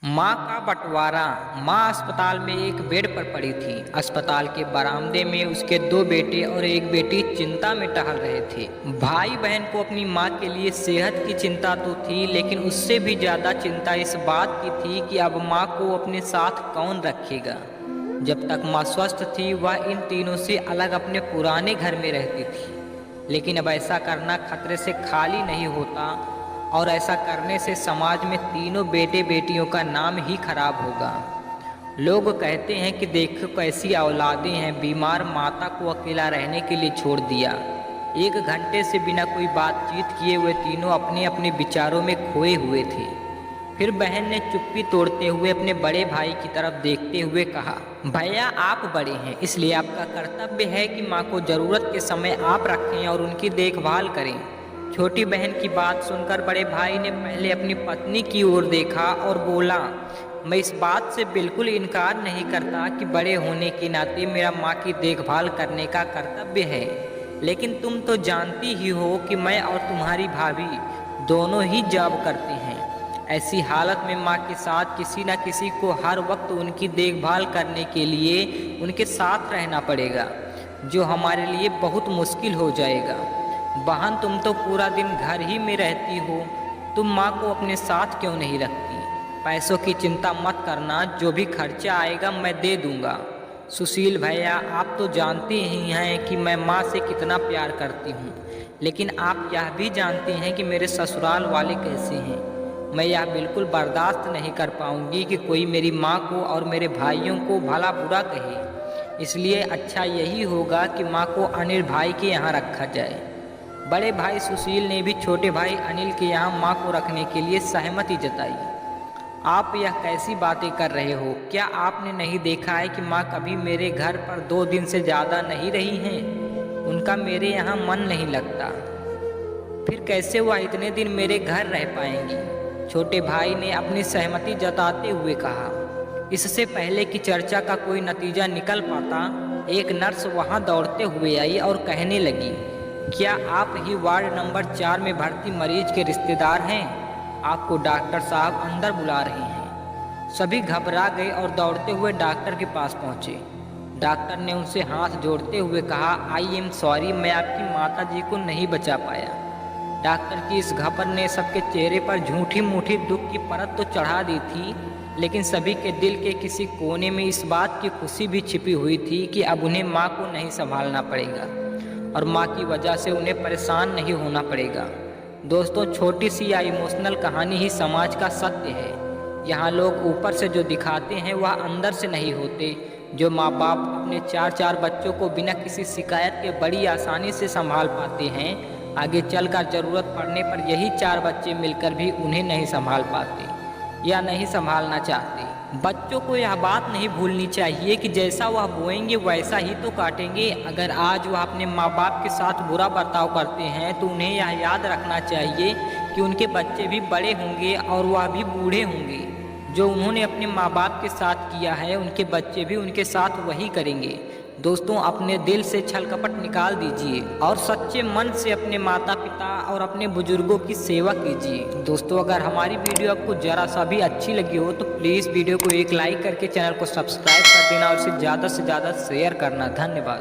माँ का बंटवारा। माँ अस्पताल में एक बेड पर पड़ी थी। अस्पताल के बरामदे में उसके दो बेटे और एक बेटी चिंता में टहल रहे थे। भाई बहन को अपनी माँ के लिए सेहत की चिंता तो थी, लेकिन उससे भी ज़्यादा चिंता इस बात की थी कि अब माँ को अपने साथ कौन रखेगा। जब तक माँ स्वस्थ थी वह इन तीनों से अलग अपने पुराने घर में रहती थी, लेकिन अब ऐसा करना खतरे से खाली नहीं होता और ऐसा करने से समाज में तीनों बेटे बेटियों का नाम ही खराब होगा। लोग कहते हैं कि देखो कैसी औलादें हैं, बीमार माता को अकेला रहने के लिए छोड़ दिया। 1 घंटे से बिना कोई बातचीत किए हुए तीनों अपने अपने विचारों में खोए हुए थे। फिर बहन ने चुप्पी तोड़ते हुए अपने बड़े भाई की तरफ देखते हुए कहा, भैया आप बड़े हैं, इसलिए आपका कर्तव्य है कि माँ को ज़रूरत के समय आप रखें और उनकी देखभाल करें। छोटी बहन की बात सुनकर बड़े भाई ने पहले अपनी पत्नी की ओर देखा और बोला, मैं इस बात से बिल्कुल इनकार नहीं करता कि बड़े होने के नाते मेरा माँ की देखभाल करने का कर्तव्य है, लेकिन तुम तो जानती ही हो कि मैं और तुम्हारी भाभी दोनों ही जॉब करते हैं। ऐसी हालत में माँ के साथ किसी न किसी को हर वक्त उनकी देखभाल करने के लिए उनके साथ रहना पड़ेगा, जो हमारे लिए बहुत मुश्किल हो जाएगा। बहन तुम तो पूरा दिन घर ही में रहती हो, तुम माँ को अपने साथ क्यों नहीं रखती? पैसों की चिंता मत करना, जो भी खर्चा आएगा मैं दे दूँगा। सुशील भैया आप तो जानते ही हैं कि मैं माँ से कितना प्यार करती हूँ, लेकिन आप यह भी जानते हैं कि मेरे ससुराल वाले कैसे हैं। मैं यह बिल्कुल बर्दाश्त नहीं कर पाऊँगी कि कोई मेरी माँ को और मेरे भाइयों को भला बुरा कहे। इसलिए अच्छा यही होगा कि माँ को अनिल भाई के यहाँ रखा जाए। बड़े भाई सुशील ने भी छोटे भाई अनिल के यहाँ माँ को रखने के लिए सहमति जताई। आप यह कैसी बातें कर रहे हो? क्या आपने नहीं देखा है कि माँ कभी मेरे घर पर 2 दिन से ज़्यादा नहीं रही हैं? उनका मेरे यहाँ मन नहीं लगता, फिर कैसे वह इतने दिन मेरे घर रह पाएंगी? छोटे भाई ने अपनी सहमति जताते हुए कहा। इससे पहले कि चर्चा का कोई नतीजा निकल पाता, एक नर्स वहाँ दौड़ते हुए आई और कहने लगी, क्या आप ही वार्ड नंबर 4 में भर्ती मरीज के रिश्तेदार हैं? आपको डॉक्टर साहब अंदर बुला रहे हैं। सभी घबरा गए और दौड़ते हुए डॉक्टर के पास पहुंचे। डॉक्टर ने उनसे हाथ जोड़ते हुए कहा, आई एम सॉरी, मैं आपकी माता जी को नहीं बचा पाया। डॉक्टर की इस खबर ने सबके चेहरे पर झूठी मूठी दुख की परत तो चढ़ा दी थी, लेकिन सभी के दिल के किसी कोने में इस बात की खुशी भी छिपी हुई थी कि अब उन्हें माँ को नहीं संभालना पड़ेगा और माँ की वजह से उन्हें परेशान नहीं होना पड़ेगा। दोस्तों, छोटी सी या इमोशनल कहानी ही समाज का सत्य है। यहाँ लोग ऊपर से जो दिखाते हैं वह अंदर से नहीं होते। जो माँ बाप अपने 4-4 बच्चों को बिना किसी शिकायत के बड़ी आसानी से संभाल पाते हैं, आगे चलकर ज़रूरत पड़ने पर यही 4 बच्चे मिलकर भी उन्हें नहीं संभाल पाते या नहीं संभालना चाहते। बच्चों को यह बात नहीं भूलनी चाहिए कि जैसा वह बोएंगे वैसा ही तो काटेंगे। अगर आज वह अपने माँ बाप के साथ बुरा बर्ताव करते हैं तो उन्हें यह याद रखना चाहिए कि उनके बच्चे भी बड़े होंगे और वह भी बूढ़े होंगे। जो उन्होंने अपने माँ बाप के साथ किया है उनके बच्चे भी उनके साथ वही करेंगे। दोस्तों, अपने दिल से छल कपट निकाल दीजिए और सच्चे मन से अपने माता पिता और अपने बुजुर्गों की सेवा कीजिए। दोस्तों, अगर हमारी वीडियो आपको ज़रा सा भी अच्छी लगी हो तो प्लीज़ वीडियो को एक लाइक करके चैनल को सब्सक्राइब कर देना और इसे ज़्यादा से ज़्यादा शेयर करना। धन्यवाद।